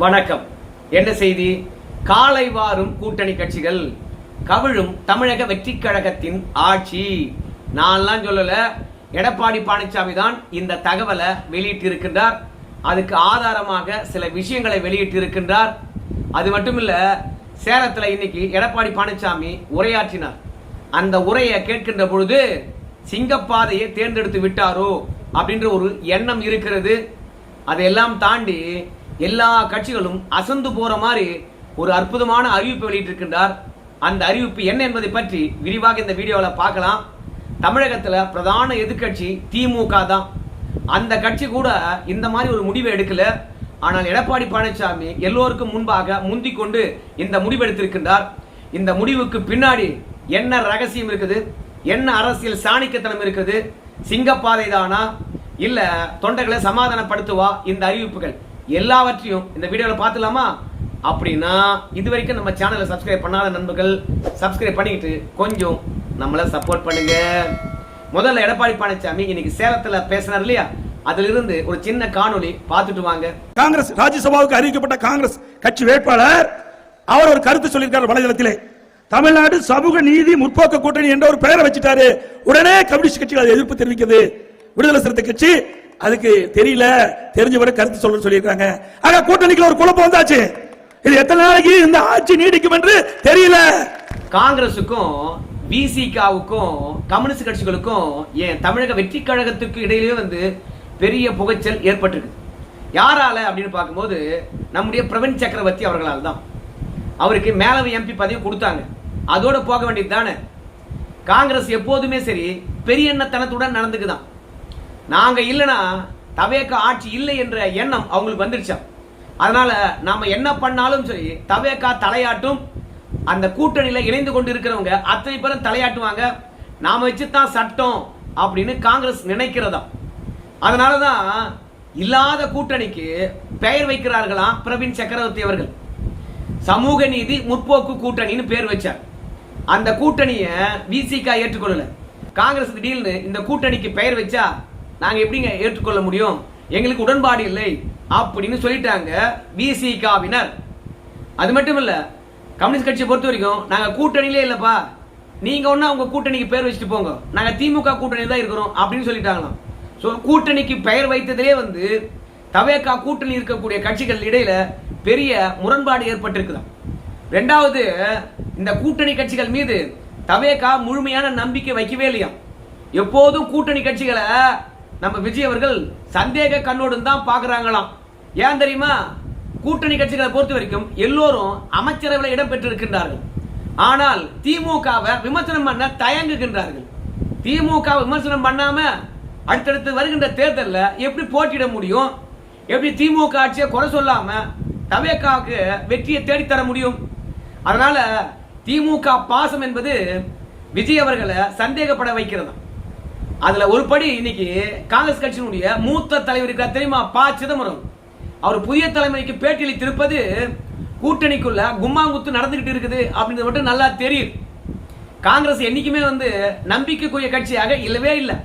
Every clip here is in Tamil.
வணக்கம். என்ன செய்தி? காலை வாரும் கூட்டணி கட்சிகள், கவிழும் தமிழக வெற்றி கழகத்தின் ஆட்சி. நான்லாம் சொல்லல, எடப்பாடி பழனிசாமி தான் இந்த தகவலை வெளியிட்டிருக்கின்றார். அதுக்கு ஆதாரமாக சில விஷயங்களை வெளியிட்டிருக்கின்றார். அது மட்டுமில்ல, சேலத்தில் இன்னைக்கு எடப்பாடி பழனிசாமி உரையாற்றினார். அந்த உரையை கேட்கின்ற பொழுது சிங்கப்பாதையை தேர்ந்தெடுத்து விட்டாரோ அப்படின்ற ஒரு எண்ணம் இருக்கிறது. அதையெல்லாம் தாண்டி எல்லா கட்சிகளும் அசந்து போற மாதிரி ஒரு அற்புதமான அறிவிப்பு வெளியிட்டிருக்கின்றார். அந்த அறிவிப்பு என்ன என்பதை பற்றி விரிவாக இந்த வீடியோவில் பார்க்கலாம். தமிழகத்தில் பிரதான எதிர்கட்சி திமுக தான். அந்த கட்சி கூட இந்த மாதிரி ஒரு முடிவை எடுக்கல. ஆனால் எடப்பாடி பழனிசாமி எல்லோருக்கும் முன்பாக முந்திக் கொண்டு இந்த முடிவு எடுத்திருக்கின்றார். இந்த முடிவுக்கு பின்னாடி என்ன ரகசியம் இருக்குது, என்ன அரசியல் சாணிக்கத்தனம் இருக்குது, சிங்கப்பாதை தானா இல்ல தொண்டர்களை சமாதானப்படுத்துவா இந்த அறிவிப்புகள், எல்லாவற்றையும் இந்த வீடியோவில் பார்த்துலாமா? அப்படின்னா இதுவரைக்கும் நம்ம சேனலை சப்ஸ்கிரைப் பண்ணாத நண்பர்கள் சப்ஸ்கிரைப் பண்ணிக்கிட்டு கொஞ்சம் நம்மளை சப்போர்ட் பண்ணுங்க. முதல்ல எடப்பாடி பழனிசாமி இன்னைக்கு சேலத்துல பேசினார் இல்லையா, அதிலிருந்து ஒரு சின்ன காணொளி பார்த்துட்டு வாங்க. காங்கிரஸ் ராஜ்யசபாவுக்கு அறிவிக்கப்பட்ட காங்கிரஸ் கட்சி வேட்பாளர் அவர் ஒரு கருத்து சொல்லியிருக்கார் வலைதளத்திலே. தமிழ்நாடு சமூக நீதி முற்போக்கு கூட்டணி என்ற ஒரு பெயரை வச்சுட்டாரு. உடனே கம்யூனிஸ்ட் கட்சிகள் எதிர்ப்பு தெரிவிக்கிறது. விடுதலை சிறுத்தை கட்சி அதுக்கு தெரியல, தெரிஞ்சவரை கருத்து சொல்ல சொல்லியிருக்காங்க. ஆக கூட்டணிக்குள்ள ஒரு குழப்பம் வந்தாச்சு. இது எத்தனை நாளைக்கு இந்த ஆட்சி நீடிக்கும் என்று தெரியல. காங்கிரசுக்கும் விசிகாவுக்கும் கம்யூனிஸ்ட் கட்சிகளுக்கும் ஏன் தமிழக வெற்றி கழகத்துக்கு இடையிலேயே பெரிய புகைச்சல் ஏற்பட்டிருக்கு. யாரால அப்படின்னு பார்க்கும்போது நம்முடைய பிரவீன் சக்கரவர்த்தி அவர்களால் தான். அவருக்கு மேலவை எம்பி பதவி கொடுத்தாங்க. அதோட போக வேண்டியது தானே. காங்கிரஸ் எப்போதுமே சரி பெரியண்ணத்தனத்துடன் நடந்துக்குதான். நாங்க இல்லைன்னா தவேக ஆட்சி இல்லை என்ற எண்ணம் அவங்களுக்கு வந்துருச்சா. அதனால நாம என்ன பண்ணாலும் சரி தவேகா தலையாட்டும். அந்த கூட்டணியில இணைந்து கொண்டு இருக்கிறவங்க அத்தனை பேரும் தலையாட்டுவாங்க. நாம வச்சுதான் சட்டம் அப்படின்னு காங்கிரஸ் நினைக்கிறதா. அதனாலதான் இல்லாத கூட்டணிக்கு பெயர் வைக்கிறார்களாம் பிரவீன் சக்கரவர்த்தி அவர்கள். சமூக நீதி முற்போக்கு கூட்டணின்னு பேர் வச்சார். அந்த கூட்டணியை விசிகா ஏற்றுக்கொள்ளல. காங்கிரஸ் திடீர்னு இந்த கூட்டணிக்கு பெயர் வச்சா நாங்க எப்படிங்க ஏற்றுக்கொள்ள முடியும், எங்களுக்கு உடன்பாடு இல்லை அப்படின்னு சொல்லிட்டாங்க விசிகாவினர். அது மட்டும் இல்ல, கம்யூனிஸ்ட் கட்சியை பொறுத்த வரைக்கும் நாங்க கூட்டணியிலே இல்லப்பா, நீங்க ஒன்னா உங்க கூட்டணிக்கு பெயர் வச்சுட்டு போங்க, நாங்க திமுக கூட்டணி தான் இருக்கிறோம் அப்படின்னு சொல்லிட்டாங்களாம். கூட்டணிக்கு பெயர் வைத்ததிலே தவேகா கூட்டணி இருக்கக்கூடிய கட்சிகள் இடையில பெரிய முரண்பாடு ஏற்பட்டிருக்குதான். ரெண்டாவது, இந்த கூட்டணி கட்சிகள் மீது தவேகா முழுமையான நம்பிக்கை வைக்கவே இல்லையா. எப்போதும் கூட்டணி கட்சிகளை நம்ம விஜய் அவர்கள் சந்தேக கண்ணோடு தான் பாக்குறாங்களாம். ஏன் தெரியுமா? கூட்டணி கட்சிகளை பொறுத்த வரைக்கும் எல்லோரும் அமைச்சரவையில் இடம் பெற்றிருக்கின்றார்கள். ஆனால் திமுகவை விமர்சனம் பண்ண தயங்குகின்றார்கள். திமுக விமர்சனம் பண்ணாம அடுத்தடுத்து வருகின்ற தேர்தலில் எப்படி போட்டியிட முடியும்? எப்படி திமுக ஆட்சியை குறை சொல்லாம தவேகாவுக்கு வெற்றியை தேடித்தர முடியும்? அதனால திமுக பாசம் என்பது விஜய் அவர்களை சந்தேகப்பட வைக்கிறது. அதுல ஒரு படி இன்னைக்கு காங்கிரஸ் கட்சியினுடைய மூத்த தலைவர் இருக்கிறார் தெரியுமா, ப. சிதம்பரம். அவர் புதிய தலைமுறைக்கு பேட்டியளித்திருப்பது கூட்டணிக்குள்ள கும்மாங்குத்து நடந்துகிட்டு இருக்குது அப்படின்றது மட்டும் நல்லா தெரியும். காங்கிரஸ் என்னைக்குமே நம்பிக்கைக்குரிய கட்சியாக இல்லவே இல்லை.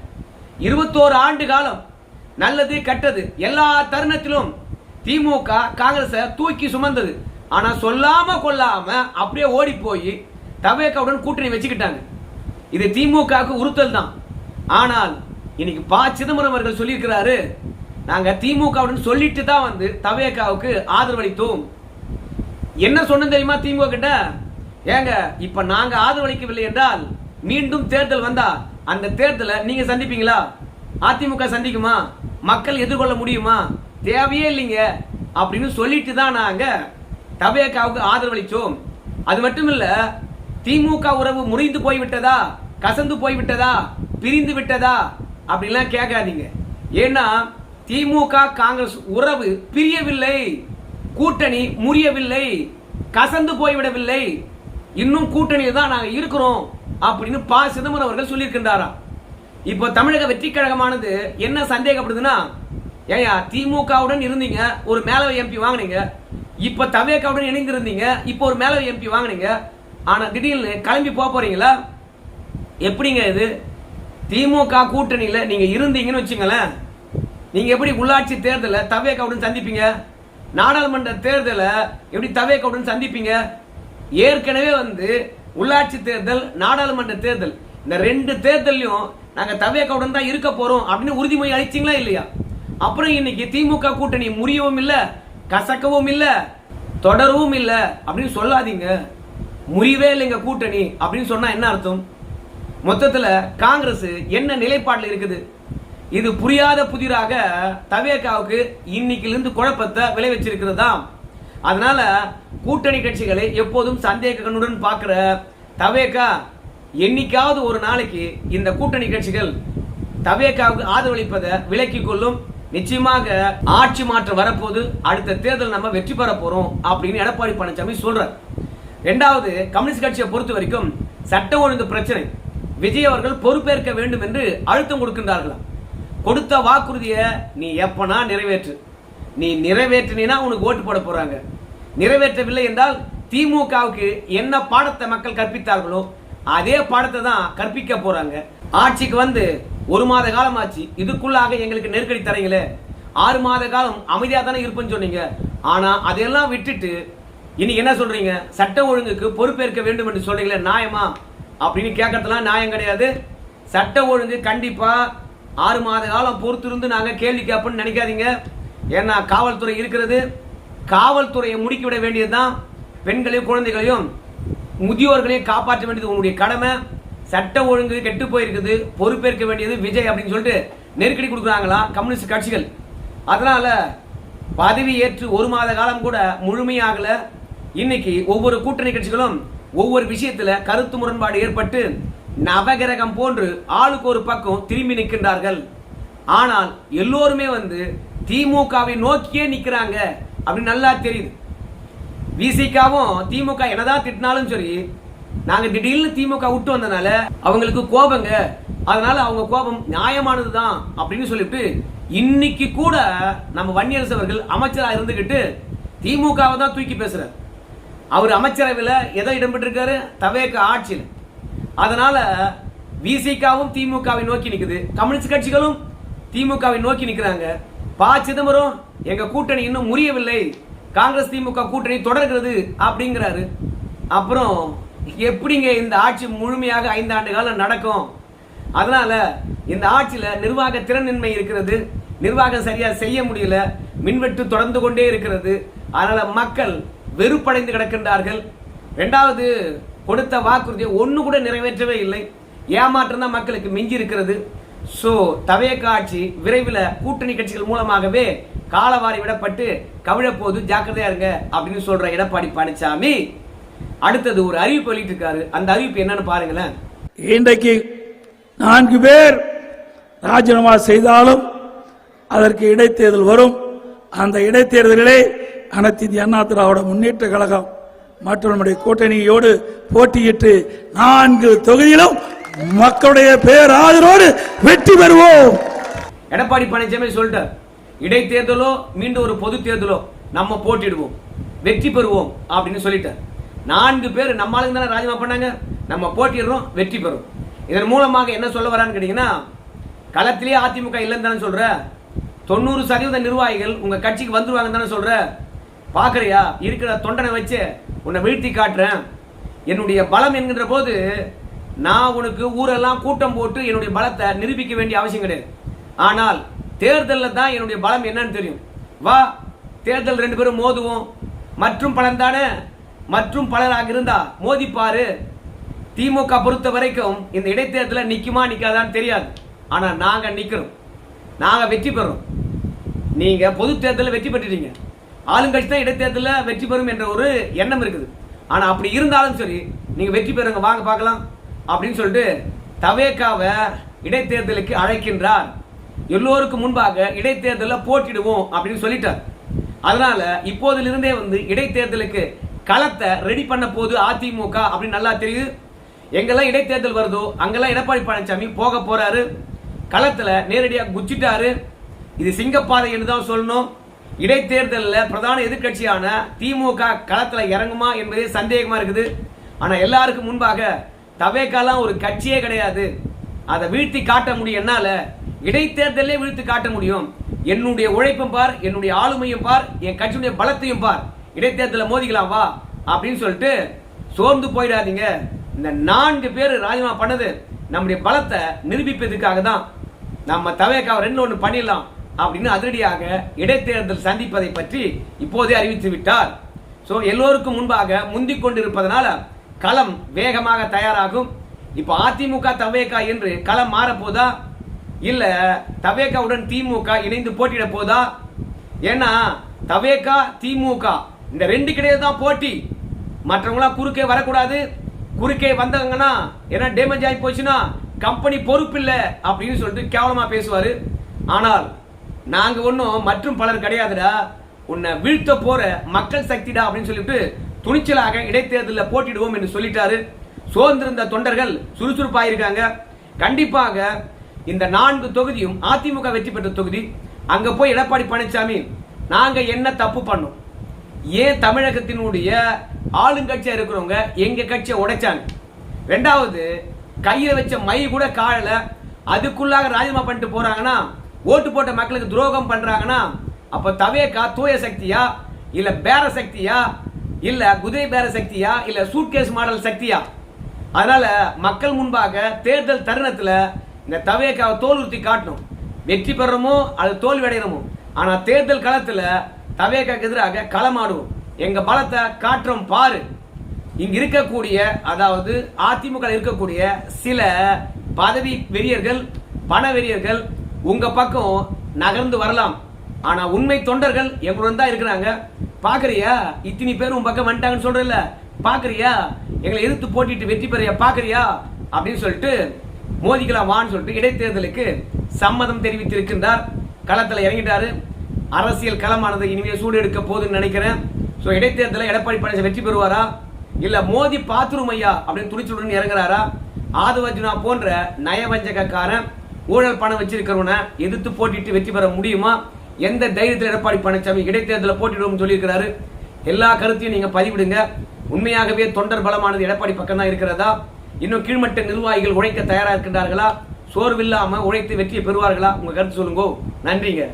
21 ஆண்டு காலம் நல்லது கெட்டது எல்லா தருணத்திலும் திமுக காங்கிரஸை தூக்கி சுமந்தது. ஆனா சொல்லாம கொள்ளாம அப்படியே ஓடி போய் தவேகாவுடன் கூட்டணி வச்சுக்கிட்டாங்க. இது திமுகவுக்கு உறுத்தல் தான். ஆனால் இன்னைக்கு ப. சிதம்பரம் அவர்கள் சொல்லியிருக்கிறாரு, நாங்க திமுகவுடன் சொல்லிட்டு தான் தவேகாவுக்கு ஆதரவளித்தோம். என்ன சொன்ன தெரியுமா திமுக கிட்ட? ஏங்க, இப்ப நாங்க ஆதரவளிக்கவில்லை என்றால் மீண்டும் தேர்தல் வந்தா அந்த தேர்தலை நீங்க சந்திப்பீங்களா? அதிமுக சந்திக்குமா? மக்கள் எதிர்கொள்ள முடியுமா? தேவையே இல்லைங்க அப்படின்னு சொல்லிட்டு தான் நாங்க தவேகாவுக்கு ஆதரவளிச்சோம். அது மட்டும் இல்ல, திமுக உறவு முறிந்து போய்விட்டதா, கசந்து போய்விட்டதா, பிரிந்து விட்டதா அப்படிலாம் கேட்காதீங்க. ஏன்னா திமுக காங்கிரஸ் உறவு பிரியவில்லை, கூட்டணி முறியவில்லை, கசந்து போய்விடவில்லை, இன்னும் கூட்டணியில் தான் நாங்க இருக்கிறோம் அப்படின்னு ப. சிதம்பரம் அவர்கள் சொல்லியிருக்கின்றாராம். இப்போ தமிழக வெற்றி கழகமானது என்ன சந்தேகப்படுதுன்னா, ஏயா திமுகவுடன் இருந்தீங்க, ஒரு மேலவை எம்பி வாங்கினீங்க, இப்ப தவேகாவுடன் இணைந்து இருந்தீங்க, இப்போ ஒரு மேலவை எம்பி வாங்கினீங்க, ஆனா திடீர்னு கிளம்பி போறீங்களா? எப்படிங்க இது? திமுக கூட்டணியில நீங்க இருந்தீங்கன்னு வச்சுங்களேன், நீங்க எப்படி உள்ளாட்சி தேர்தலை தவேகாவுடன் சந்திப்பீங்க? நாடாளுமன்ற தேர்தலை எப்படி தவேகவுடன் சந்திப்பீங்க? ஏற்கனவே வந்து உள்ளாட்சி தேர்தல், நாடாளுமன்ற தேர்தல், இந்த 2 தேர்தலையும் நாங்க தவேகவுடன் தான் இருக்க போறோம் அப்படின்னு உறுதிமொழி அளிச்சீங்களா இல்லையா? அப்புறம் இன்னைக்கு திமுக கூட்டணி முறியவும் இல்ல, கசக்கவும் இல்ல, தொடரவும் இல்ல அப்படின்னு சொல்லாதீங்க. முறிவே இல்லைங்க கூட்டணி அப்படின்னு சொன்னா என்ன அர்த்தம்? மொத்தத்துல காங்கிரஸ் என்ன நிலைப்பாடுல இருக்குது? இது புரியாத புதிராக தவேகாவுக்கு இன்னைக்கிலிருந்து குழப்பத்தை விளைவிச்சிருக்கிறதா. அதனால கூட்டணி கட்சிகளை எப்போதும் சந்தேக கண்ணுடன் பார்க்கிற தவேகா என்னைக்காவது ஒரு நாளைக்கு இந்த கூட்டணி கட்சிகள் தவேகாவுக்கு ஆதரவளிப்பதை விலக்கிக் கொள்ளும். நிச்சயமாக ஆட்சி மாற்றம் வரப்போது, அடுத்த தேர்தல் நம்ம வெற்றி பெற போறோம் அப்படின்னு எடப்பாடி பழனிசாமி சொல்றார். இரண்டாவது, கம்யூனிஸ்ட் கட்சியை பொறுத்த வரைக்கும் சட்ட ஒழுங்கு பிரச்சனை, விஜய் அவர்கள் பொறுப்பேற்க வேண்டும் என்று அழுத்தம் கொடுக்கின்றார்களாம். கொடுத்த வாக்குறுதியை நீ எப்பனா நிறைவேற்று, நீ நிறைவேற்றினா உனக்கு ஓட்டு போட போறாங்க, நிறைவேற்றவில்லை என்றால் திமுகவுக்கு என்ன பாடத்தை மக்கள் கற்பித்தார்களோ அதே பாடத்தை தான் கற்பிக்க போறாங்க. ஆட்சிக்கு வந்து 1 மாத காலம் ஆச்சு, இதுக்குள்ளாக எங்களுக்கு நெருக்கடி தரீங்களே, 6 மாத காலம் அமைதியா தானே இருப்பேன்னு சொன்னீங்க. ஆனா அதையெல்லாம் விட்டுட்டு இன்னைக்கு என்ன சொல்றீங்க? சட்ட ஒழுங்குக்கு பொறுப்பேற்க வேண்டும் என்று சொல்றீங்களே, நியாயமா அப்படின்னு கேட்கறதுலாம் நியாயம் கிடையாது. சட்ட ஒழுங்கு கண்டிப்பா 6 மாத காலம் பொறுத்திருந்து நாங்க கேள்வி கேட்போம்னு நினைக்காதீங்க. ஏன்னா காவல்துறை இருக்கிறது, காவல்துறையை முடுக்கிவிட வேண்டியதுதான். பெண்களையும் குழந்தைகளையும் முதியோர்களையும் காப்பாற்ற வேண்டியது உங்களுடைய கடமை. சட்ட ஒழுங்கு கெட்டு போயிருக்குது, பொறுப்பேற்க வேண்டியது விஜய் அப்படின்னு சொல்லிட்டு நெருக்கடி கொடுக்குறாங்களா கம்யூனிஸ்ட் கட்சிகள். அதனால பதவி ஏற்று 1 மாத காலம் கூட முழுமையாகல. இன்னைக்கு ஒவ்வொரு கூட்டணி கட்சிகளும் ஒவ்வொரு விஷயத்துல கருத்து முரண்பாடு ஏற்பட்டு நவகிரகம் போன்று ஆளுக்கு ஒரு பக்கம் திரும்பி நிற்கின்றார்கள். ஆனால் எல்லோருமே வந்து திமுகவை நோக்கியே நிக்கிறாங்க அப்படின்னு நல்லா தெரியுது. விசிகாவும் திமுக என்னதான் திட்டினாலும் சரி, நாங்க திடீர்னு திமுக விட்டு வந்தனால அவங்களுக்கு கோபங்க, அதனால அவங்க கோபம் நியாயமானதுதான் அப்படின்னு சொல்லிட்டு இன்னைக்கு கூட நம்ம வன்னியரசு அவர்கள் அமைச்சராக இருந்துகிட்டு திமுகவை தான் தூக்கி பேசுறாரு. அவர் அமைச்சரவையில் எதை இடம்பெற்றிருக்காரு? தவேக ஆட்சியில். அதனால விசிகாவும் திமுகவை நோக்கி நிக்குது, கம்யூனிஸ்ட் கட்சிகளும் திமுகவை நோக்கி நிக்கிறாங்க. ப. சிதம்பரம் எங்க கூட்டணி இன்னும் முறியவில்லை, காங்கிரஸ் திமுக கூட்டணி தொடர்கிறது அப்படிங்கிறாரு. அப்புறம் எப்படிங்க இந்த ஆட்சி முழுமையாக 5 ஆண்டு காலம் நடக்கும்? அதனால இந்த ஆட்சியில நிர்வாக திறனின்மை இருக்கிறது, நிர்வாகம் சரியா செய்ய முடியல, மின்வெட்டு தொடர்ந்து கொண்டே இருக்கிறது. அதனால மக்கள் வெறுப்படைந்து கிடக்கின்றார்கள். இரண்டாவது, கொடுத்த வாக்குறுதியை ஒண்ணு கூட நிறைவேற்றவே இல்லை, ஏமாற்றம் தான் மக்களுக்கு மிஞ்சி இருக்கிறது. சோ தவேக ஆட்சி விரைவில் கூட்டணி கட்சிகள் மூலமாகவே காலவாரி விடப்பட்டு கவிழப்போது, ஜாக்கிரதையா இருங்க அப்படின்னு சொல்ற எடப்பாடி பழனிசாமி அடுத்தது ஒரு அறிவிப்பு வெளியிட்டிருக்காரு. அந்த அறிவிப்பு என்னன்னு பாருங்களேன். இன்றைக்கு 4 பேர் ராஜினாமா செய்தாலும் அதற்கு இடைத்தேர்தல் வரும். அந்த இடைத்தேர்தலிலே அனைத்து இந்திய அண்ணா திராவிட முன்னேற்ற கழகம் மற்றும் நம்முடைய கூட்டணியோடு போட்டியிட்டு 4 தொகுதியிலும் மக்களுடைய பேராதரவோடு வெற்றி பெறுவோம். எடப்பாடி பழனிசாமி சொல்லிட்டார், இடைத்தேர்தலோ மீண்டும் ஒரு பொது தேர்தலோ நம்ம போட்டிடுவோம், வெற்றி பெறுவோம் அப்படின்னு சொல்லிட்டார். 4 பேர் நம்ம ஆளுங்க தானே ராஜினாமா பண்ணாங்க, நம்ம போட்டிடுறோம், வெற்றி பெறும். இதன் மூலமாக என்ன சொல்ல வரான்னு கேட்டீங்கன்னா, களத்திலேயே அதிமுக இல்லைன்னு தானே சொல்ற, 90% நிர்வாகிகள் உங்க கட்சிக்கு வந்துருவாங்க தானே சொல்ற. பாக்குறியா, இருக்கிற தொண்டனை வச்சு உன்னை வீழ்த்தி காட்டுறேன். என்னுடைய பலம் என்கின்ற போது நான் உனக்கு ஊரெல்லாம் கூட்டம் போட்டு என்னுடைய பலத்தை நிரூபிக்க வேண்டிய அவசியம் கிடையாது. ஆனால் தேர்தலில் தான் என்னுடைய பலம் என்னன்னு தெரியும். வா, தேர்தல் 2 பேரும் மோதுவோம். மற்றும் பலன் தானே, மற்றும் பலராக இருந்தா மோதிப்பாரு. திமுக பொறுத்த வரைக்கும் இந்த இடைத்தேர்தலில் நிக்குமா நிக்காதான்னு தெரியாது. ஆனா நாங்க நிக்கிறோம், நாங்க வெற்றி பெறோம். நீங்க பொது தேர்தலில் வெற்றி பெற்றுட்டீங்க, ஆளுங்கட்சி தான் இடைத்தேர்தலில் வெற்றி பெறும் என்ற ஒரு எண்ணம் இருக்குது. ஆனா அப்படி இருந்தாலும் சரி, நீங்க வெற்றி பெறுங்க, வாங்க பார்க்கலாம் அப்படின்னு சொல்லிட்டு தவேகாவை இடைத்தேர்தலுக்கு அழைக்கின்றார். எல்லோருக்கும் முன்பாக இடைத்தேர்தலில் போட்டிடுவோம் அப்படின்னு சொல்லிட்டார். அதனால இப்போதிலிருந்தே வந்து இடைத்தேர்தலுக்கு களத்தை ரெடி பண்ண போது அதிமுக அப்படின்னு நல்லா தெரியுது. எங்கெல்லாம் இடைத்தேர்தல் வருதோ அங்கெல்லாம் எடப்பாடி பழனிசாமி போக போறாரு. களத்துல நேரடியாக குச்சிட்டாரு. இது சிங்கப்பாதை என்று தான் சொல்லணும். இடைத்தேர்தலில் பிரதான எதிர்கட்சியான திமுக களத்துல இறங்குமா என்பதே சந்தேகமா இருக்குது. ஆனா எல்லாருக்கும் முன்பாக தவேகாலாம் ஒரு கட்சியே கிடையாது, அதை வீழ்த்தி காட்ட முடியும். என்னால இடைத்தேர்தலே வீழ்த்தி காட்ட முடியும். என்னுடைய உழைப்பும் பார், என்னுடைய ஆளுமையும் பார், என் கட்சியுடைய பலத்தையும் பார், இடைத்தேர்தலில் மோதிக்கலாம் வா அப்படின்னு சொல்லிட்டு சோர்ந்து போயிடாதீங்க. இந்த 4 பேர் ராஜினாமா பண்ணது நம்முடைய பலத்தை நிரூபிப்பதற்காக தான். நம்ம தவேக்காவை 2-1 பண்ணிடலாம் அப்படின்னு அதிரடியாக இடைத்தேர்தல் சந்திப்பதை பற்றி இப்போதே அறிவித்து விட்டார். சோ எல்லோருக்கும் முன்பாக முந்திக் கொண்டிருப்பதனால களம் வேகமாக தயாராகும். இப்ப அதிமுக தவேகா என்று களம் மாற போதா, இல்ல தவேகாவுடன் திமுக இணைந்து போட்டியிட போதா? ஏன்னா தவேகா திமுக இந்த 2 கிடையாது தான் போட்டி. மற்றவங்களாம் குறுக்கே வரக்கூடாது. குறுக்கே வந்தாங்கன்னா என்ன டேமேஜ் ஆகி போச்சுன்னா கம்பெனி பொறுப்பு இல்லை அப்படின்னு சொல்லிட்டு கேவலமா பேசுவாரு. ஆனால் நாங்க ஒன்னும் மற்றும் பலர் கிடையாதுடா, உன்னை வீழ்த்த போற மக்கள் சக்திடா அப்படின்னு சொல்லிட்டு துணிச்சலாக இடைத்தேர்தலில் போட்டிடுவோம் என்று சொல்லிட்டாரு. சோர்ந்திருந்த தொண்டர்கள் சுறுசுறுப்பாயிருக்காங்க. கண்டிப்பாக இந்த 4 தொகுதியும் அதிமுக வெற்றி பெற்ற தொகுதி. அங்க போய் எடப்பாடி பழனிசாமி நாங்க என்ன தப்பு பண்ணோம், ஏன் தமிழகத்தினுடைய ஆளுங்கட்சியா இருக்கிறவங்க எங்க கட்சியை உடைச்சாங்க, 2வது கையில வச்ச மை கூட காணல, அதுக்குள்ளாக ராஜினாமா பண்ணிட்டு போறாங்கன்னா, ஓட்டு போட்ட மக்களுக்கு துரோகம் பண்றாங்கன்னா, அப்ப தவேகா தூய சக்தியா, இல்ல பேர சக்தியா, இல்ல குதிரை பேர சக்தியா, இல்ல சூட்கேஸ் மாடல் சக்தியா? அதனால மக்கள் முன்பாக தேர்தல் தருணத்துல இந்த தவேகாவை தோலுறுத்தி காட்டணும். வெற்றி பெறமோ அது தோல்வி அடையணுமோ, ஆனா தேர்தல் களத்துல தவேகாக்கு எதிராக களமாடுவோம். எங்க பலத்தை காட்டுறோம் பாரு. இங்க இருக்கக்கூடிய, அதாவது அதிமுக இருக்கக்கூடிய சில பதவி வெறியர்கள், பண வெறியர்கள் உங்க பக்கம் நகர்ந்து வரலாம். ஆனா உண்மை தொண்டர்கள் எங்களுடன் தான் இருக்கிறாங்க. பாக்குறியா, இத்தனை பேர் உன் பக்கம் வந்துட்டாங்கன்னு சொல்றல, பாக்குறியா எங்களை எதிர்த்து போட்டிட்டு வெற்றி பெறியா பாக்குறியா அப்படின்னு சொல்லிட்டு மோதிக்கலாம் வான்னு சொல்லிட்டு இடைத்தேர்தலுக்கு சம்மதம் தெரிவித்திருக்கின்றார். களத்துல இறங்கிட்டாரு. அரசியல் களமானது இனிமே சூடு எடுக்க போகுதுன்னு நினைக்கிறேன். சோ இடைத்தேர்தலில் எடப்பாடி பழனிசாமி வெற்றி பெறுவாரா, இல்ல மோதி பாத்துரும் ஐயா அப்படின்னு துணிச்சுடன் இறங்குறாரா? ஆதவர்ஜுனா போன்ற நயவஞ்சகக்காரன் ஊழல் பணம் வச்சிருக்கிறவனை எதிர்த்து போட்டிட்டு வெற்றி பெற முடியுமா? எந்த தைரியத்தில் எடப்பாடி பழனிசாமி இடைத்தேர்தலில் போட்டிடுவோம் சொல்லியிருக்கிறாரு? எல்லா கருத்தையும் நீங்க பதிவிடுங்க. உண்மையாகவே தொண்டர் பலமானது எடப்பாடி பக்கம் தான் இருக்கிறதா? இன்னும் கீழ்மட்ட நிர்வாகிகள் உழைக்க தயாரா இருக்கின்றார்களா? சோர்வில்லாம உழைத்து வெற்றியை பெறுவார்களா? உங்க கருத்து சொல்லுங்க. நன்றிங்க.